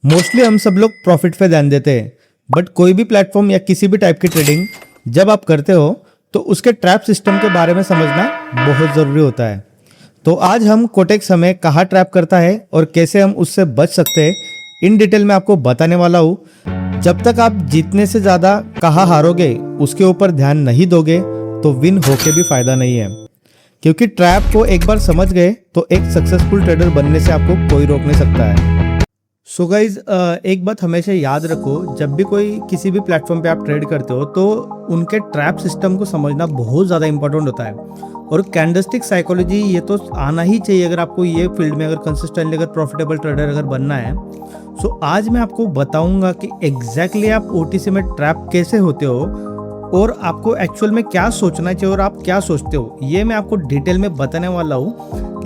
Mostly हम सब लोग प्रॉफिट पे ध्यान देते हैं, बट कोई भी प्लेटफॉर्म या किसी भी टाइप की ट्रेडिंग जब आप करते हो तो उसके ट्रैप सिस्टम के बारे में समझना बहुत ज़रूरी होता है। तो आज हम कोटेक्स हमें कहाँ ट्रैप करता है और कैसे हम उससे बच सकते हैं, इन डिटेल में आपको बताने वाला हूँ। जब तक आप जीतने से ज़्यादा कहाँ हारोगे उसके ऊपर ध्यान नहीं दोगे तो विन होके भी फायदा नहीं है, क्योंकि ट्रैप को एक बार समझ गए तो एक सक्सेसफुल ट्रेडर बनने से आपको कोई रोक नहीं सकता है। सो गाइज, एक बात हमेशा याद रखो, जब भी कोई किसी भी प्लेटफॉर्म पे आप ट्रेड करते हो तो उनके ट्रैप सिस्टम को समझना बहुत ज़्यादा इंपॉर्टेंट होता है। और कैंडलस्टिक साइकोलॉजी ये तो आना ही चाहिए अगर आपको ये फील्ड में अगर कंसिस्टेंटली अगर प्रॉफिटेबल ट्रेडर अगर बनना है। सो आज मैं आपको बताऊंगा कि एग्जैक्टली आप ओटीसी में ट्रैप कैसे होते हो और आपको एक्चुअल में क्या सोचना चाहिए और आप क्या सोचते हो, ये मैं आपको डिटेल में बताने वाला हूँ।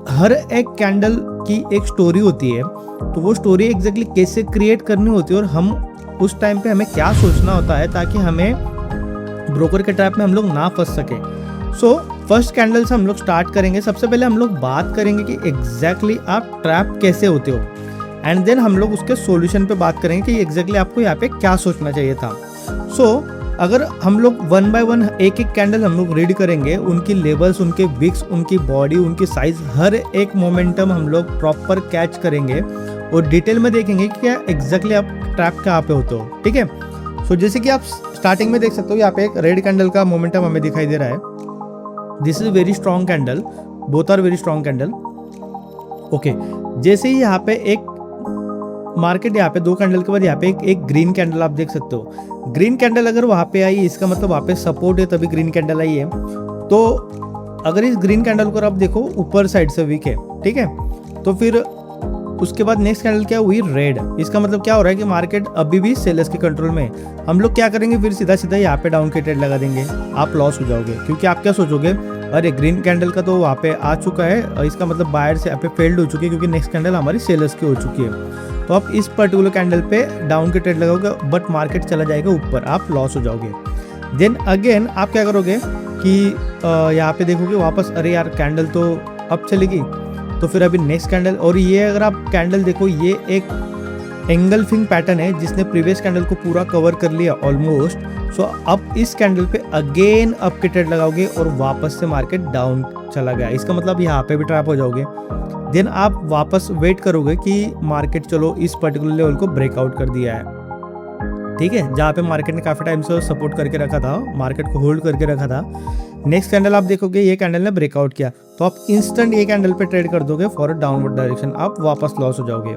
हर एक कैंडल की एक स्टोरी होती है, तो वो स्टोरी एग्जैक्टली कैसे क्रिएट करनी होती है और हम उस टाइम पे हमें क्या सोचना होता है ताकि हमें ब्रोकर के ट्रैप में हम लोग ना फंस सके। सो फर्स्ट कैंडल से हम लोग स्टार्ट करेंगे। सबसे पहले हम लोग बात करेंगे कि एग्जैक्टली आप ट्रैप कैसे होते हो, एंड देन हम लोग उसके सॉल्यूशन पे बात करेंगे कि एग्जैक्टली आपको यहाँ पे क्या सोचना चाहिए था। सो अगर हम लोग वन बाय वन एक एक कैंडल हम लोग रीड करेंगे, उनकी लेवल्स, उनके विक्स, उनकी बॉडी, उनकी साइज, हर एक मोमेंटम हम लोग प्रॉपर कैच करेंगे और डिटेल में देखेंगे कि क्या एग्जैक्टली आप ट्रैप कहाँ पे होते हो। ठीक है। सो जैसे कि आप स्टार्टिंग में देख सकते हो, यहाँ पे एक रेड कैंडल का मोमेंटम हमें दिखाई दे रहा है। This is very strong candle, both are very strong candle. Okay, जैसे ही यहाँ पे एक मार्केट, यहाँ पे दो कैंडल के बाद यहाँ पे एक ग्रीन कैंडल आप देख सकते हो। ग्रीन कैंडल अगर वहाँ पे आई, इसका मतलब वहाँ पे सपोर्ट है, तभी ग्रीन कैंडल आई है। तो अगर इस ग्रीन कैंडल को आप देखो ऊपर साइड से वीक है, ठीक है, तो फिर उसके बाद नेक्स्ट कैंडल क्या हुई, रेड। इसका मतलब क्या हो रहा है कि मार्केट अभी भी सेलर्स के कंट्रोल में है। हम लोग क्या करेंगे, फिर सीधा सीधा यहाँ पे डाउन के ट्रेड लगा देंगे, आप लॉस हो जाओगे, क्योंकि आप क्या सोचोगे, अरे ग्रीन कैंडल का तो वहाँ पे आ चुका है, इसका मतलब बायर से यहाँ पे फेल्ड हो चुकी है, क्योंकि नेक्स्ट कैंडल हमारी सेलर्स की हो चुकी है। तो आप इस पर्टिकुलर कैंडल पे डाउन के ट्रेड लगाओगे, बट मार्केट चला जाएगा ऊपर, आप लॉस हो जाओगे। देन अगेन आप क्या करोगे कि यहाँ पे देखोगे वापस, अरे यार कैंडल तो अब चलेगी, तो फिर अभी नेक्स्ट कैंडल। और ये अगर आप कैंडल देखो, ये एक एंगल्फिंग पैटर्न है जिसने प्रीवियस कैंडल को पूरा कवर कर लिया ऑलमोस्ट। सो अब इस कैंडल पे अगेन अप के ट्रेड लगाओगे और वापस से मार्केट डाउन चला गया, इसका मतलब यहाँ पे भी ट्रैप हो जाओगे। देन आप वापस वेट करोगे कि मार्केट चलो इस पर्टिकुलर लेवल को ब्रेकआउट कर दिया है, ठीक है, जहाँ पे मार्केट ने काफ़ी टाइम से सपोर्ट करके रखा था, मार्केट को होल्ड करके रखा था। नेक्स्ट कैंडल आप देखोगे, ये कैंडल ने ब्रेकआउट किया, तो आप इंस्टेंट ये कैंडल पे ट्रेड कर दोगे फॉर डाउनवर्ड डायरेक्शन, आप वापस लॉस हो जाओगे।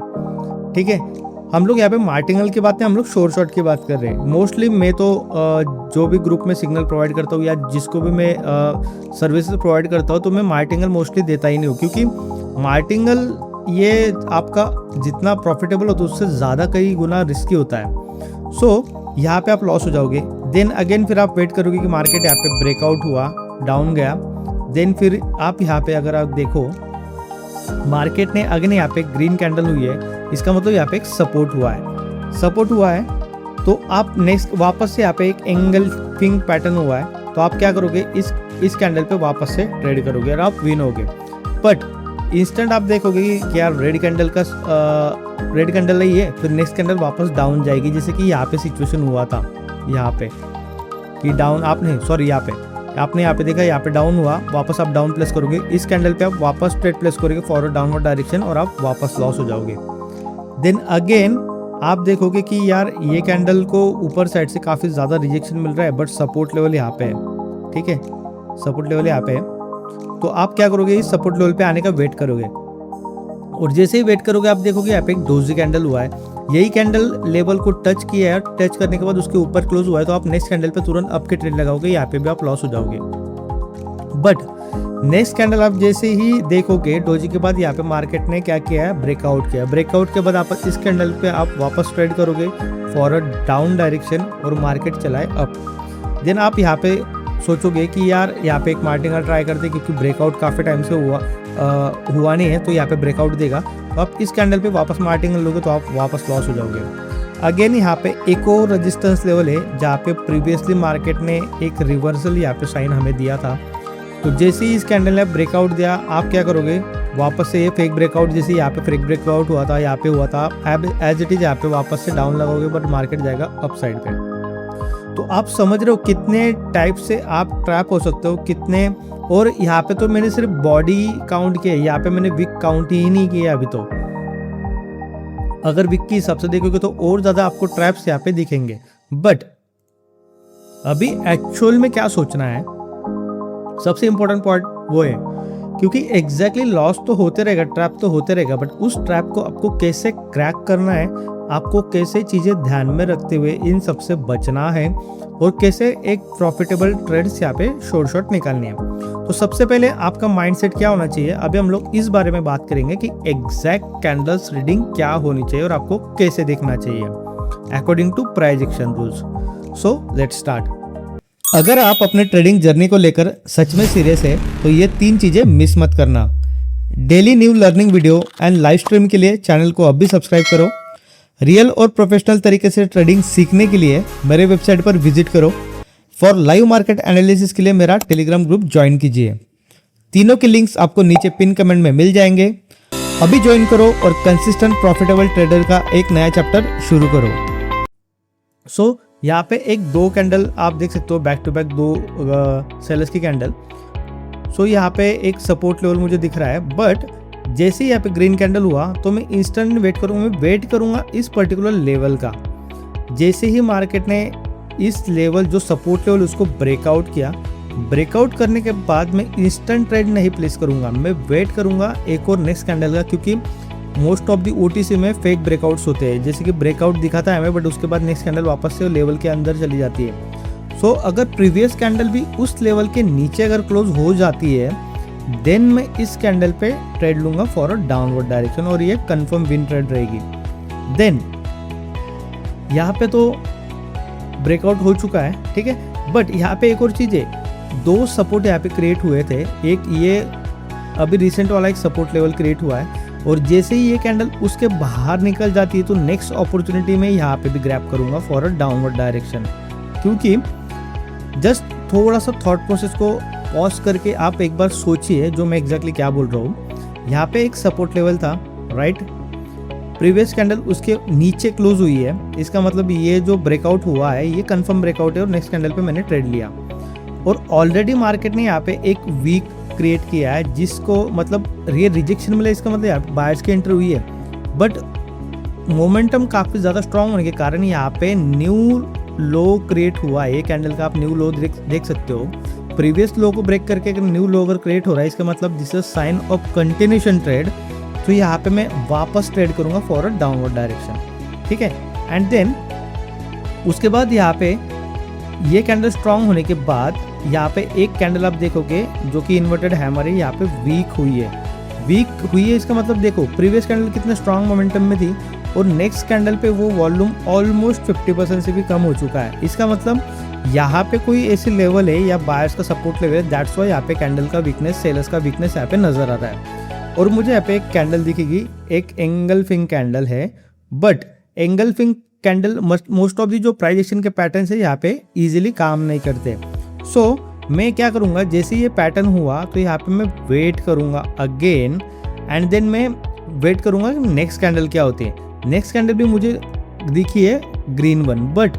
ठीक है। हम लोग यहाँ पे मार्टिनल की बात है, हम लोग शॉर्ट की बात कर रहे हैं। मोस्टली मैं तो जो भी ग्रुप में सिग्नल प्रोवाइड करता हूँ या जिसको भी मैं सर्विसेज प्रोवाइड करता हूँ, तो मैं मार्टिनल मोस्टली देता ही नहीं हूँ, क्योंकि मार्टिनल ये आपका जितना प्रॉफिटेबल होता है उससे ज़्यादा कई गुना रिस्की होता है। सो यहाँ पे आप लॉस हो जाओगे। देन अगेन फिर आप वेट करोगे कि मार्केट यहाँ पे ब्रेकआउट हुआ, डाउन गया। देन फिर आप यहाँ पे अगर आप देखो, मार्केट ने अगेन यहाँ पे ग्रीन कैंडल हुई है, इसका मतलब यहाँ पे एक सपोर्ट हुआ है। तो आप नेक्स्ट वापस से यहाँ पे एक एंगल्फिंग पैटर्न हुआ है, तो आप क्या करोगे, इस कैंडल पे वापस से ट्रेड करोगे और आप विन होगे। बट इंस्टेंट आप देखोगे कि यार रेड कैंडल ही है, फिर नेक्स्ट कैंडल वापस डाउन जाएगी, जैसे कि यहाँ पे सिचुएशन हुआ था, यहाँ पे कि डाउन आपने यहाँ पे देखा, यहाँ पे डाउन हुआ, वापस आप डाउन प्लेस करोगे, इस कैंडल पे आप वापस ट्रेड प्लेस करोगे फॉरवर्ड डाउनवर्ड डायरेक्शन और आप वापस लॉस हो जाओगे। देन अगेन आप देखोगे कि यार ये कैंडल को ऊपर साइड से काफ़ी ज़्यादा रिजेक्शन मिल रहा है, बट सपोर्ट लेवल यहाँ पे है, ठीक है, सपोर्ट लेवल यहाँ पे है। तो आप क्या करोगे, इस सपोर्ट लेवल पे आने का वेट करोगे, और जैसे ही वेट करोगे आप देखोगे यहाँ पे एक डोजी कैंडल हुआ है, यही कैंडल लेवल को टच किया है, टच करने के बाद उसके ऊपर क्लोज हुआ है, तो आप नेक्स्ट कैंडल पे तुरंत अप के ट्रेड लगाओगे, यहाँ पे भी आप लॉस हो जाओगे। बट नेक्स्ट कैंडल आप जैसे ही देखोगे, डोजी के बाद यहाँ पे मार्केट ने क्या किया है, ब्रेकआउट किया। ब्रेकआउट के बाद आप इस कैंडल पे आप वापस ट्रेड करोगे फॉर डाउन डायरेक्शन और मार्केट चलाए अप। देन आप यहाँ पे सोचोगे कि यार यहाँ पे एक मार्टिनल ट्राई करते, क्योंकि ब्रेकआउट काफ़ी टाइम से हुआ नहीं है, तो यहाँ पे ब्रेकआउट देगा, तो आप इस कैंडल पे वापस मार्टिनल लोगे तो आप वापस लॉस हो जाओगे। अगेन यहाँ पे एक और रेजिस्टेंस लेवल है, जहाँ पे प्रीवियसली मार्केट ने एक रिवर्सल यहाँ पे साइन हमें दिया था, तो जैसे ही इस कैंडल ने ब्रेकआउट दिया, आप क्या करोगे, वापस से ये फेक ब्रेकआउट, जैसे यहाँ पे फेक ब्रेकआउट हुआ था, यहाँ पे हुआ था, एज इट इज यहाँ पे वापस से डाउन लगाओगे बट मार्केट जाएगा अप साइड पे। तो आप समझ रहे हो कितने टाइप से आप ट्रैप हो सकते हो, कितने। और यहाँ पे तो मैंने सिर्फ बॉडी काउंट किया, यहाँ पे मैंने विक काउंट ही नहीं किया अभी। तो अगर विक के हिसाब से देखोगे तो और ज्यादा आपको ट्रैप्स यहाँ पे दिखेंगे। बट अभी एक्चुअल में क्या सोचना है, सबसे इंपॉर्टेंट पॉइंट वो है, क्योंकि एग्जैक्टली लॉस तो होते रहेगा, ट्रैप तो होते रहेगा, बट उस ट्रैप को आपको कैसे क्रैक करना है, आपको कैसे चीजें ध्यान में रखते हुए इन सबसे बचना है, और कैसे एक प्रॉफिटेबल ट्रेड्स यहाँ पे शॉर्ट निकालनी है। तो सबसे पहले आपका माइंडसेट क्या होना चाहिए, अभी हम लोग इस बारे में बात करेंगे कि एग्जैक्ट कैंडल्स रीडिंग क्या होनी चाहिए और आपको कैसे देखना चाहिए according to price action rules. So let's start. अगर आप अपने ट्रेडिंग जर्नी को लेकर सच में सीरियस है तो ये 3 चीजें मिस मत करना। Daily new learning video and live stream के लिए चैनल को अभी सब्सक्राइब करो। रियल और प्रोफेशनल तरीके से ट्रेडिंग सीखने के लिए मेरे वेबसाइट पर विजिट करो। फॉर लाइव मार्केट एनालिसिस के लिए मेरा टेलीग्राम ग्रुप ज्वाइन कीजिए। तीनों के लिंक्स आपको नीचे पिन कमेंट में मिल जाएंगे। अभी ज्वाइन करो और कंसिस्टेंट प्रॉफिटेबल ट्रेडर का एक नया चैप्टर शुरू करो। सो यहाँ पे एक 2 कैंडल आप देख सकते हो, बैक टू बैक 2 सेलर्स की कैंडल। सो यहाँ पे एक सपोर्ट लेवल मुझे दिख रहा है, बट जैसे ही यहाँ पे ग्रीन कैंडल हुआ तो मैं इंस्टेंट वेट करूँगा, मैं वेट करूँगा इस पर्टिकुलर लेवल का। जैसे ही मार्केट ने इस लेवल जो सपोर्ट लेवल उसको ब्रेकआउट किया, ब्रेकआउट करने के बाद मैं इंस्टेंट ट्रेड नहीं प्लेस करूँगा, मैं वेट करूँगा एक और नेक्स्ट कैंडल का, क्योंकि मोस्ट ऑफ दी OTC में फेक ब्रेकआउट्स होते हैं। जैसे कि ब्रेकआउट दिखाता है हमें, बट उसके बाद नेक्स्ट कैंडल वापस से लेवल के अंदर चली जाती है। सो अगर प्रीवियस कैंडल भी उस लेवल के नीचे अगर क्लोज हो जाती है, देन मैं इस कैंडल पे ट्रेड लूंगा फॉर अ डाउनवर्ड डायरेक्शन, और ये कंफर्म विन ट्रेड रहेगी। देन यहाँ पे तो ब्रेकआउट हो चुका है, ठीक है, बट यहाँ पे एक और चीज़ है, 2 सपोर्ट यहाँ पे क्रिएट हुए थे। एक ये अभी रिसेंट वाला एक सपोर्ट लेवल क्रिएट हुआ है, और जैसे ही ये कैंडल उसके बाहर निकल जाती है तो नेक्स्ट अपॉर्चुनिटी में यहाँ पे भी ग्रैब करूंगा फॉर अ डाउनवर्ड डायरेक्शन। क्योंकि जस्ट थोड़ा सा थॉट प्रोसेस को पॉज करके आप एक बार सोचिए जो मैं एग्जैक्टली क्या बोल रहा हूँ। यहाँ पे एक सपोर्ट लेवल था, राइट, प्रीवियस कैंडल उसके नीचे क्लोज हुई है, इसका मतलब ये जो ब्रेकआउट हुआ है ये कंफर्म ब्रेकआउट है, और नेक्स्ट कैंडल पे मैंने ट्रेड लिया। और ऑलरेडी मार्केट ने यहाँ पे एक वीक क्रिएट किया है, जिसको मतलब ये रिजेक्शन मिला, इसका मतलब यार बायर्स की एंट्री हुई है, बट मोमेंटम काफ़ी ज़्यादा स्ट्रांग होने के कारण यहाँ पे न्यू लो क्रिएट हुआ है। ये कैंडल का आप न्यू लो देख सकते हो। प्रीवियस लो को ब्रेक करके अगर न्यू लो अगर क्रिएट हो रहा है, इसका मतलब this is sine of continuation trade. तो यहाँ पे मैं वापस ट्रेड करूँगा फॉर अ डाउनवर्ड डायरेक्शन, ठीक है। एंड देन उसके बाद यहाँ पे ये कैंडल स्ट्रांग होने के बाद यहाँ पे एक कैंडल आप देखोगे जो कि इन्वर्टेड हैमर है, यहाँ पे वीक हुई है। इसका मतलब देखो प्रीवियस कैंडल कितने स्ट्रांग मोमेंटम में थी, और नेक्स्ट कैंडल पे वो वॉल्यूम ऑलमोस्ट 50% से भी कम हो चुका है। इसका मतलब यहाँ पे कोई ऐसी लेवल है या बायर्स का सपोर्ट लेवल है, दैट्स वाई यहाँ पे कैंडल का वीकनेस, सेलर्स का वीकनेस यहाँ पे नजर आ रहा है। और मुझे यहाँ पे एक कैंडल दिखेगी, एक एंगल्फिंग कैंडल है, but engulfing candle most of the जो प्राइस एक्शन के पैटर्न है यहाँ पे इजीली काम नहीं करते। सो मैं क्या करूँगा, जैसे ये पैटर्न हुआ तो यहाँ पे मैं वेट करूँगा अगेन, एंड देन मैं वेट करूँगा कि नेक्स्ट कैंडल क्या होती है। नेक्स्ट कैंडल भी मुझे दिखी है ग्रीन वन, बट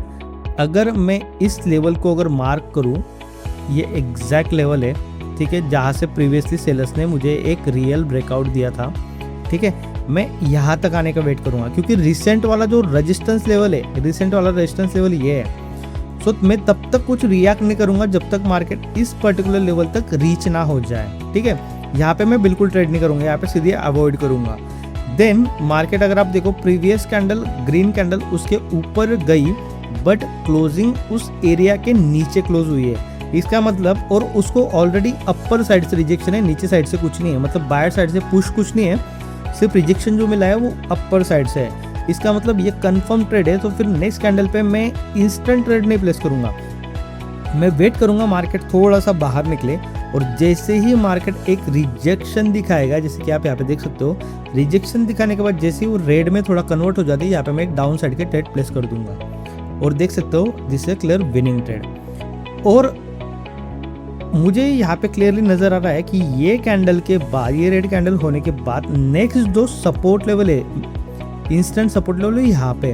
अगर मैं इस लेवल को अगर मार्क करूँ, ये एग्जैक्ट लेवल है, ठीक है, जहाँ से प्रीवियसली सेलर्स ने मुझे एक रियल ब्रेकआउट दिया था, ठीक है। मैं यहाँ तक आने का वेट करूँगा, क्योंकि रिसेंट वाला जो रेजिस्टेंस लेवल है, रिसेंट वाला रेजिस्टेंस लेवल ये है। सो मैं तब तक कुछ रिएक्ट नहीं करूँगा जब तक मार्केट इस पर्टिकुलर लेवल तक रीच ना हो जाए, ठीक है। यहाँ पे मैं बिल्कुल ट्रेड नहीं करूँगा, यहाँ पे सीधे अवॉइड करूँगा। देन मार्केट अगर आप देखो, प्रीवियस कैंडल ग्रीन कैंडल उसके ऊपर गई, बट क्लोजिंग उस एरिया के नीचे क्लोज हुई है। इसका मतलब, और उसको ऑलरेडी अपर साइड से रिजेक्शन है, नीचे साइड से कुछ नहीं है, मतलब बायर साइड से पुश कुछ नहीं है, सिर्फ रिजेक्शन जो मिला है वो अपर साइड से है। इसका मतलब ये कंफर्म ट्रेड है। तो फिर नेक्स्ट कैंडल पे मैं इंस्टेंट ट्रेड नहीं प्लेस करूंगा, मैं वेट करूंगा मार्केट थोड़ा सा बाहर निकले, और जैसे ही मार्केट एक रिजेक्शन दिखाएगा, जैसे कि आप यहाँ पे देख सकते हो, रिजेक्शन दिखाने के बाद जैसे ही वो रेड में थोड़ा कन्वर्ट हो जाती है, यहाँ पे मैं एक डाउन साइड के ट्रेड प्लेस कर दूंगा, और देख सकते हो this is clear winning trade. और मुझे यहाँ पे क्लियरली नज़र आ रहा है कि ये कैंडल के बाद, ये रेड कैंडल होने के बाद नेक्स्ट जो सपोर्ट लेवल है, इंस्टेंट सपोर्ट लेवल है यहाँ पे,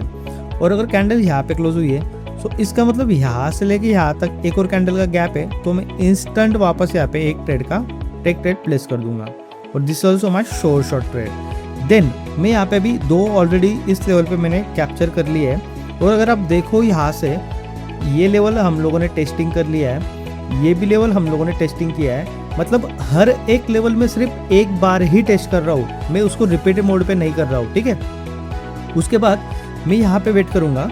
और अगर कैंडल यहाँ पे क्लोज हुई है तो इसका मतलब यहाँ से लेके यहाँ तक एक और कैंडल का गैप है, तो मैं इंस्टेंट वापस यहाँ पे एक ट्रेड प्लेस कर दूंगा, और this is also my short trade. Then मैं यहाँ पे भी 2 ऑलरेडी इस लेवल पे मैंने कैप्चर कर लिए है, और अगर आप देखो यहाँ से ये लेवल हम लोगों ने टेस्टिंग कर लिया है, ये भी लेवल हम लोगों ने टेस्टिंग किया है, मतलब हर एक लेवल में सिर्फ एक बार ही टेस्ट कर रहा हूँ, मैं उसको रिपीटेड मोड पे नहीं कर रहा हूँ, ठीक है। उसके बाद मैं यहाँ पे वेट करूँगा।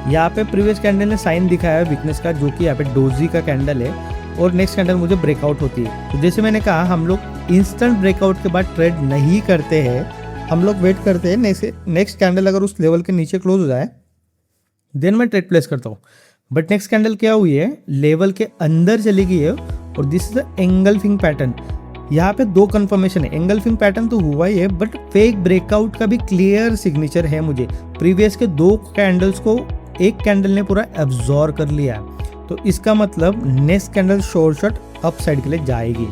यहाँ पे प्रीवियस कैंडल ने साइन दिखाया है वीकनेस का, जो कि यहाँ पे डोजी का कैंडल है, और नेक्स्ट कैंडल मुझे ब्रेकआउट होती है। तो जैसे मैंने कहा, हम लोग इंस्टेंट ब्रेकआउट के बाद ट्रेड नहीं करते हैं, हम लोग वेट करते हैं नेक्स्ट कैंडल अगर उस लेवल के नीचे क्लोज हो जाए देन मैं ट्रेड प्लेस करता हूँ। बट नेक्स्ट कैंडल क्या हुई है, लेवल के अंदर चली गई है, और this is the engulfing pattern. यहाँ पे 2 कंफर्मेशन है, एंगल्फिंग पैटर्न तो हुआ ही है, बट फेक ब्रेकआउट का भी क्लियर सिग्नेचर है मुझे। प्रीवियस के 2 कैंडल्स को एक कैंडल ने पूरा एब्जॉर्ब कर लिया, तो इसका मतलब next candle short up side के लिए जाएगी,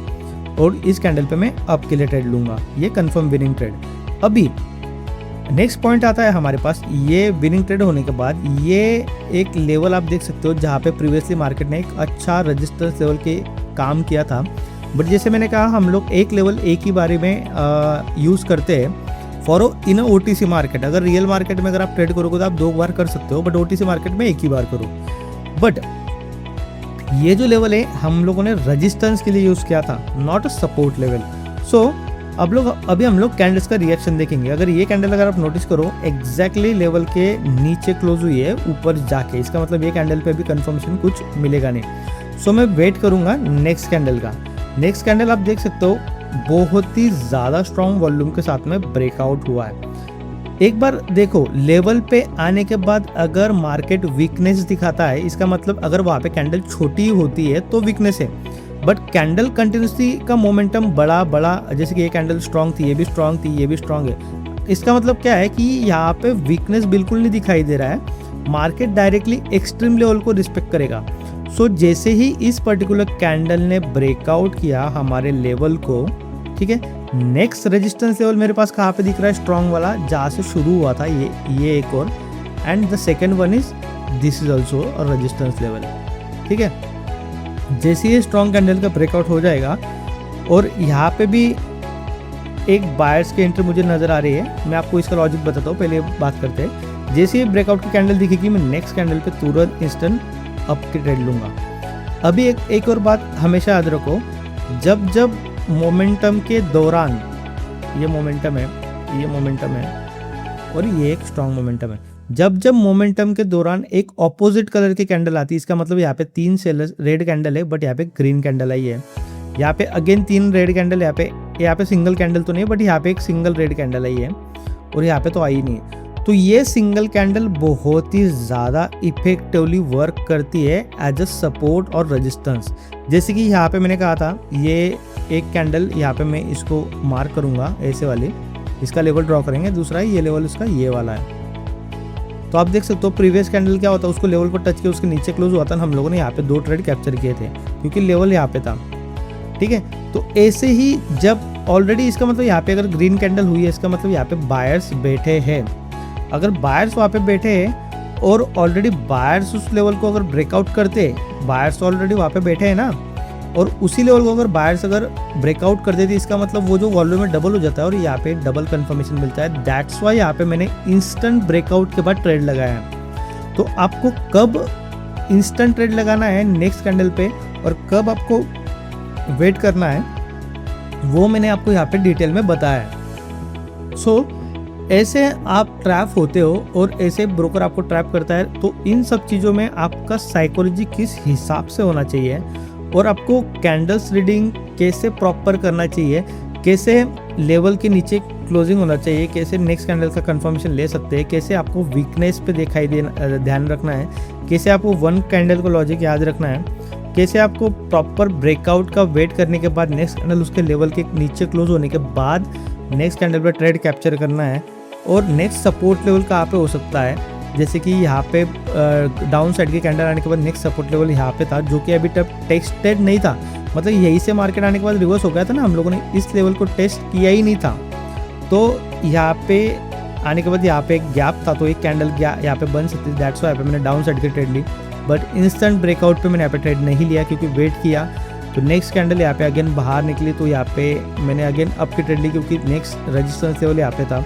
और इस कैंडल पे मैं अप के लिए ट्रेड लूंगा, ये कंफर्म विनिंग ट्रेड। अभी नेक्स्ट पॉइंट आता है हमारे पास, ये विनिंग ट्रेड होने के बाद ये एक लेवल आप देख सकते हो जहाँ पे प्रीवियसली मार्केट ने एक अच्छा रजिस्टेंस लेवल के काम किया था, बट जैसे मैंने कहा हम लोग एक लेवल एक ही बारे में यूज़ करते हैं फॉर इन OTC मार्केट। अगर रियल मार्केट में अगर आप ट्रेड करोगे तो आप 2 बार कर सकते हो, बट OTC मार्केट में एक ही बार करो। बट ये जो लेवल है हम लोगों ने रजिस्टेंस के लिए यूज़ किया था, नॉट अ सपोर्ट लेवल। सो अभी हम लोग कैंडल्स का रिएक्शन देखेंगे। अगर ये कैंडल अगर आप नोटिस करो एग्जैक्टली लेवल के नीचे क्लोज हुई है ऊपर जाके, इसका मतलब ये कैंडल पे भी कंफर्मेशन कुछ मिलेगा नहीं। सो मैं वेट करूंगा नेक्स्ट कैंडल का। नेक्स्ट कैंडल आप देख सकते हो बहुत ही ज़्यादा स्ट्रॉन्ग वॉल्यूम के साथ में ब्रेकआउट हुआ है। एक बार देखो लेवल पे आने के बाद अगर मार्केट वीकनेस दिखाता है, इसका मतलब अगर वहाँ पे कैंडल छोटी होती है तो वीकनेस है, बट कैंडल कंटिन्यूसली का मोमेंटम बड़ा, जैसे कि ये कैंडल स्ट्रॉन्ग थी, ये भी स्ट्रॉन्ग थी, ये भी स्ट्रॉन्ग है, इसका मतलब क्या है कि यहाँ पे वीकनेस बिल्कुल नहीं दिखाई दे रहा है, मार्केट डायरेक्टली एक्सट्रीम लेवल को रिस्पेक्ट करेगा। सो जैसे ही इस पर्टिकुलर कैंडल ने ब्रेकआउट किया हमारे लेवल को, ठीक है, नेक्स्ट रेजिस्टेंस लेवल मेरे पास कहाँ पे दिख रहा है, स्ट्रॉन्ग वाला जहाँ से शुरू हुआ था, ये एक और, and the second one is this is also a resistance level, ठीक है। जैसे ही स्ट्रॉन्ग कैंडल का ब्रेकआउट हो जाएगा, और यहाँ पे भी एक बायर्स की एंट्री मुझे नज़र आ रही है, मैं आपको इसका लॉजिक बताता हूँ, पहले बात करते हैं। जैसे ही ब्रेकआउट की कैंडल दिखेगी मैं नेक्स्ट कैंडल पे तुरंत इंस्टेंट अप की ट्रेड लूँगा। अभी एक और बात हमेशा याद रखो, जब मोमेंटम के दौरान, ये मोमेंटम है और ये एक स्ट्रॉन्ग मोमेंटम है, जब मोमेंटम के दौरान एक ऑपोजिट कलर की कैंडल आती है, इसका मतलब यहाँ पे 3 सेलर्स रेड कैंडल है बट यहाँ पे ग्रीन कैंडल आई है, यहाँ पे अगेन 3 रेड कैंडल, यहाँ पे सिंगल कैंडल तो नहीं बट यहाँ पे एक सिंगल रेड कैंडल आई है, और यहाँ पे तो आई नहीं है। तो ये सिंगल कैंडल बहुत ही ज़्यादा इफेक्टिवली वर्क करती है एज अ सपोर्ट और रेजिस्टेंस। जैसे कि यहाँ पे मैंने कहा था, ये एक कैंडल यहाँ पे मैं इसको मार्क करूँगा ऐसे वाली, इसका लेवल ड्रॉ करेंगे, दूसरा ये लेवल इसका ये वाला है। तो आप देख सकते हो प्रीवियस कैंडल क्या होता है, उसको लेवल पर टच किया उसके नीचे क्लोज हुआ था, हम लोगों ने यहाँ पे 2 ट्रेड कैप्चर किए थे क्योंकि लेवल यहाँ पे था, ठीक है। तो ऐसे ही जब ऑलरेडी, इसका मतलब यहाँ पे अगर ग्रीन कैंडल हुई है, इसका मतलब यहाँ पे बायर्स बैठे हैं। अगर बायर्स वहाँ पे बैठे हैं और ऑलरेडी बायर्स उस लेवल को अगर ब्रेकआउट करते, बायर्स ऑलरेडी वहाँ पे बैठे हैं ना, और उसी लेवल को अगर बायर्स अगर ब्रेकआउट कर देती, इसका मतलब वो जो वॉल्यूम में डबल हो जाता है और यहाँ पे डबल कंफर्मेशन मिलता है। दैट्स वाई यहाँ पे मैंने इंस्टेंट ब्रेकआउट के बाद ट्रेड लगाया है। तो आपको कब इंस्टेंट ट्रेड लगाना है नेक्स्ट कैंडल पे और कब आपको वेट करना है, वो मैंने आपको यहाँ पे डिटेल में बताया है। सो ऐसे आप ट्रैप होते हो और ऐसे ब्रोकर आपको ट्रैप करता है, तो इन सब चीज़ों में आपका साइकोलॉजी किस हिसाब से होना चाहिए और आपको कैंडल्स रीडिंग कैसे प्रॉपर करना चाहिए, कैसे लेवल के नीचे क्लोजिंग होना चाहिए, कैसे नेक्स्ट कैंडल का कंफर्मेशन ले सकते हैं, कैसे आपको वीकनेस पे ध्यान रखना है, कैसे आपको 1 कैंडल को लॉजिक याद रखना है, कैसे आपको प्रॉपर ब्रेकआउट का वेट करने के बाद नेक्स्ट कैंडल उसके लेवल के नीचे क्लोज होने के बाद नेक्स्ट कैंडल पर ट्रेड कैप्चर करना है, और नेक्स्ट सपोर्ट लेवल कहाँ पे हो सकता है। जैसे कि यहाँ पे डाउन साइड की कैंडल आने के बाद नेक्स्ट सपोर्ट लेवल यहाँ पे था, जो कि अभी तक टेस्टेड नहीं था, मतलब यही से मार्केट आने के बाद रिवर्स हो गया था ना, हम लोगों ने इस लेवल को टेस्ट किया ही नहीं था। तो यहाँ पे आने के बाद यहाँ पे एक गैप था, तो एक कैंडल यहाँ पे बन सकती थी, दैट्स वाई यहाँ पे मैंने डाउन साइड की ट्रेड ली। बट इंस्टेंट ब्रेकआउट पे मैंने यहाँ पे ट्रेड नहीं लिया क्योंकि वेट किया। तो नेक्स्ट कैंडल यहाँ पे अगेन बाहर निकली, तो यहाँ पे मैंने अगेन अप की ट्रेड ली क्योंकि नेक्स्ट रेजिस्टेंस लेवल यहाँ पे था।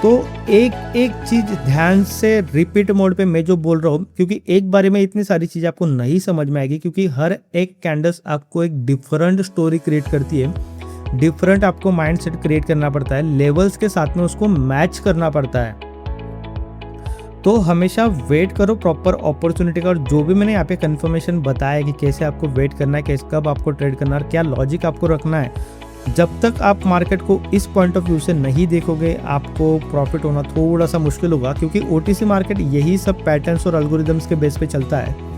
तो एक एक चीज़ ध्यान से रिपीट मोड पे मैं जो बोल रहा हूँ, क्योंकि एक बारे में इतनी सारी चीज़ें आपको नहीं समझ में आएगी, क्योंकि हर एक कैंडल्स आपको एक डिफरेंट स्टोरी क्रिएट करती है, डिफरेंट आपको माइंडसेट क्रिएट करना पड़ता है, लेवल्स के साथ में उसको मैच करना पड़ता है। तो हमेशा वेट करो प्रॉपर अपॉर्चुनिटी का। और जो भी मैंने यहाँ पे कंफर्मेशन बताया कि कैसे आपको वेट करना है, कैसे कब आपको ट्रेड करना है, क्या लॉजिक आपको रखना है, जब तक आप मार्केट को इस पॉइंट ऑफ व्यू से नहीं देखोगे आपको प्रॉफिट होना थोड़ा सा मुश्किल होगा, क्योंकि ओटीसी मार्केट यही सब पैटर्न्स और एल्गोरिदम्स के बेस पे चलता है।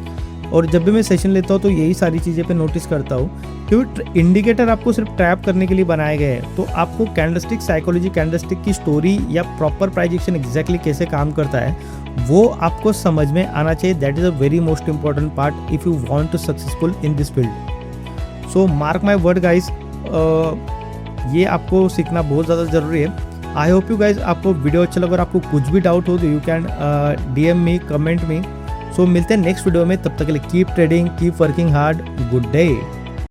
और जब भी मैं सेशन लेता हूँ तो यही सारी चीज़ें पे नोटिस करता हूँ, क्योंकि इंडिकेटर आपको सिर्फ ट्रैप करने के लिए बनाए गए हैं। तो आपको कैंडलस्टिक साइकोलॉजी, कैंडलस्टिक की स्टोरी या प्रॉपर प्राइस एक्शन एग्जैक्टली कैसे काम करता है वो आपको समझ में आना चाहिए। That is a very most important part if you want to successful in this field. So mark my word guys, ये आपको सीखना बहुत ज़्यादा ज़रूरी है। आई होप यू गाइज आपको वीडियो अच्छा लगा, और आपको कुछ भी डाउट हो तो you can DM me, comment me. So मिलते हैं नेक्स्ट वीडियो में, तब तक के लिए keep trading, keep working hard, good day.